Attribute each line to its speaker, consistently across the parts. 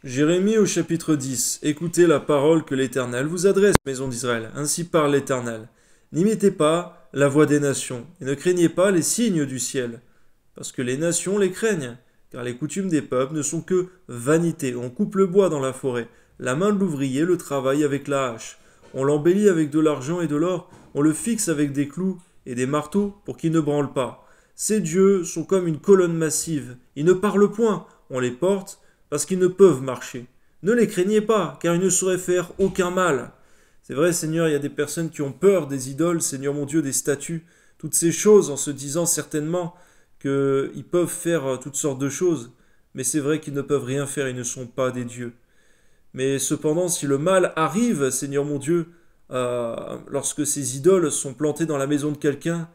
Speaker 1: Jérémie au chapitre 10. Écoutez la parole que l'Éternel vous adresse, maison d'Israël. Ainsi parle l'Éternel. N'imitez pas la voix des nations, et ne craignez pas les signes du ciel, parce que les nations les craignent, car les coutumes des peuples ne sont que vanité. On coupe le bois dans la forêt, la main de l'ouvrier le travaille avec la hache. On l'embellit avec de l'argent et de l'or, on le fixe avec des clous et des marteaux pour qu'il ne branle pas. Ces dieux sont comme une colonne massive, ils ne parlent point, on les porte, parce qu'ils ne peuvent marcher. Ne les craignez pas, car ils ne sauraient faire aucun mal. C'est vrai, Seigneur, il y a des personnes qui ont peur des idoles, Seigneur mon Dieu, des statues, toutes ces choses, en se disant certainement qu'ils peuvent faire toutes sortes de choses. Mais c'est vrai qu'ils ne peuvent rien faire, ils ne sont pas des dieux. Mais cependant, si le mal arrive, Seigneur mon Dieu, lorsque ces idoles sont plantées dans la maison de quelqu'un,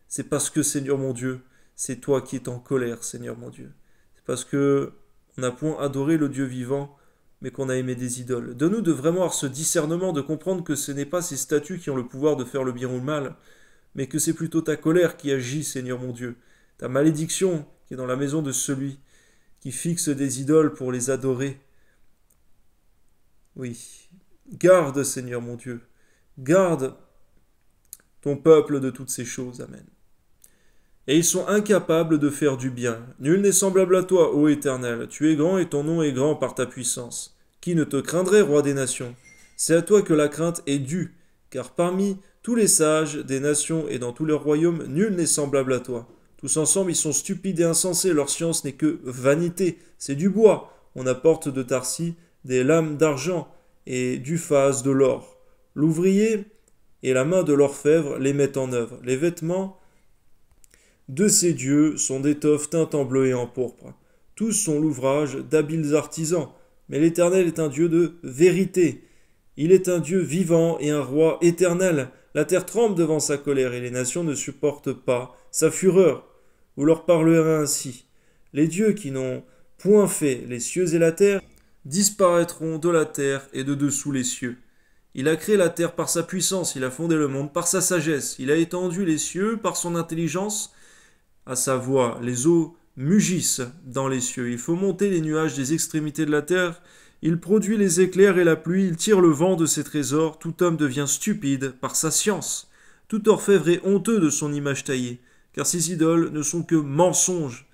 Speaker 1: c'est parce que, Seigneur mon Dieu, c'est toi qui es en colère, Seigneur mon Dieu. C'est parce que on n'a point adoré le Dieu vivant, mais qu'on a aimé des idoles. Donne-nous de vraiment avoir ce discernement, de comprendre que ce n'est pas ces statues qui ont le pouvoir de faire le bien ou le mal, mais que c'est plutôt ta colère qui agit, Seigneur mon Dieu. Ta malédiction qui est dans la maison de celui qui fixe des idoles pour les adorer. Oui, garde, Seigneur mon Dieu, garde ton peuple de toutes ces choses. Amen. Et ils sont incapables de faire du bien. Nul n'est semblable à toi, ô Éternel. Tu es grand et ton nom est grand par ta puissance. Qui ne te craindrait, roi des nations? C'est à toi que la crainte est due, car parmi tous les sages des nations et dans tous leurs royaumes, nul n'est semblable à toi. Tous ensemble, ils sont stupides et insensés, leur science n'est que vanité, c'est du bois. On apporte de Tarsis des lames d'argent et du phase de l'or. L'ouvrier et la main de l'orfèvre les mettent en œuvre. Les vêtements de ces dieux sont d'étoffes teintes en bleu et en pourpre. Tous sont l'ouvrage d'habiles artisans. Mais l'Éternel est un Dieu de vérité. Il est un Dieu vivant et un roi éternel. La terre tremble devant sa colère et les nations ne supportent pas sa fureur. Vous leur parlerez ainsi. Les dieux qui n'ont point fait les cieux et la terre disparaîtront de la terre et de dessous les cieux. Il a créé la terre par sa puissance, il a fondé le monde par sa sagesse, il a étendu les cieux par son intelligence. À sa voix, les eaux mugissent dans les cieux. Il faut monter les nuages des extrémités de la terre. Il produit les éclairs et la pluie. Il tire le vent de ses trésors. Tout homme devient stupide par sa science. Tout orfèvre est honteux de son image taillée, car ses idoles ne sont que mensonges.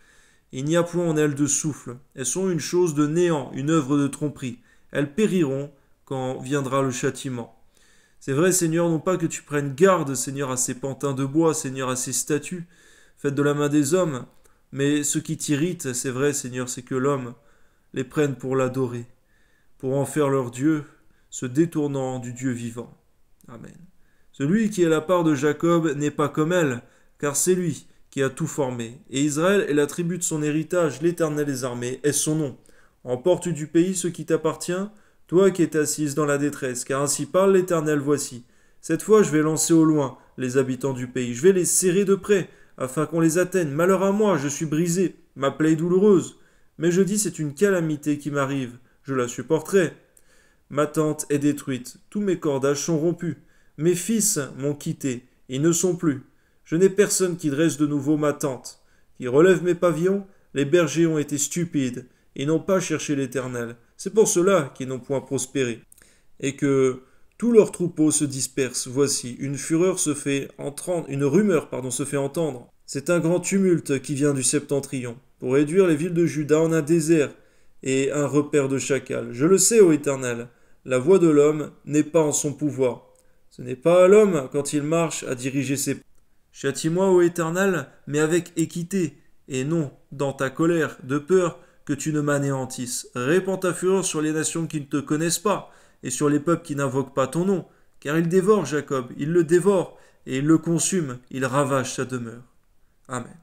Speaker 1: Il n'y a point en elles de souffle. Elles sont une chose de néant, une œuvre de tromperie. Elles périront quand viendra le châtiment. C'est vrai, Seigneur, non pas que tu prennes garde, Seigneur, à ces pantins de bois, Seigneur, à ces statues, faites de la main des hommes, mais ce qui t'irrite, c'est vrai, Seigneur, c'est que l'homme les prenne pour l'adorer, pour en faire leur Dieu, se détournant du Dieu vivant. Amen. Celui qui est la part de Jacob n'est pas comme elle, car c'est lui qui a tout formé. Et Israël est la tribu de son héritage, l'Éternel des armées est son nom. Emporte du pays ce qui t'appartient, toi qui es assise dans la détresse, car ainsi parle l'Éternel, voici. Cette fois je vais lancer au loin les habitants du pays, je vais les serrer de près, afin qu'on les atteigne. Malheur à moi, je suis brisé, ma plaie est douloureuse. Mais je dis, c'est une calamité qui m'arrive, je la supporterai. Ma tente est détruite, tous mes cordages sont rompus. Mes fils m'ont quitté, ils ne sont plus. Je n'ai personne qui dresse de nouveau ma tente, qui relève mes pavillons. Les bergers ont été stupides, ils n'ont pas cherché l'Éternel. C'est pour cela qu'ils n'ont point prospéré. Et que tous leurs troupeaux se dispersent. Voici, une rumeur se fait entendre. C'est un grand tumulte qui vient du septentrion, pour réduire les villes de Juda en un désert et un repère de chacal. Je le sais, ô Éternel, la voix de l'homme n'est pas en son pouvoir. Ce n'est pas à l'homme, quand il marche, à diriger ses pas. Châtie-moi, ô Éternel, mais avec équité, et non dans ta colère, de peur que tu ne m'anéantisses. Répands ta fureur sur les nations qui ne te connaissent pas, et sur les peuples qui n'invoquent pas ton nom, car il dévore Jacob, il le dévore, et il le consume, il ravage sa demeure. Amen.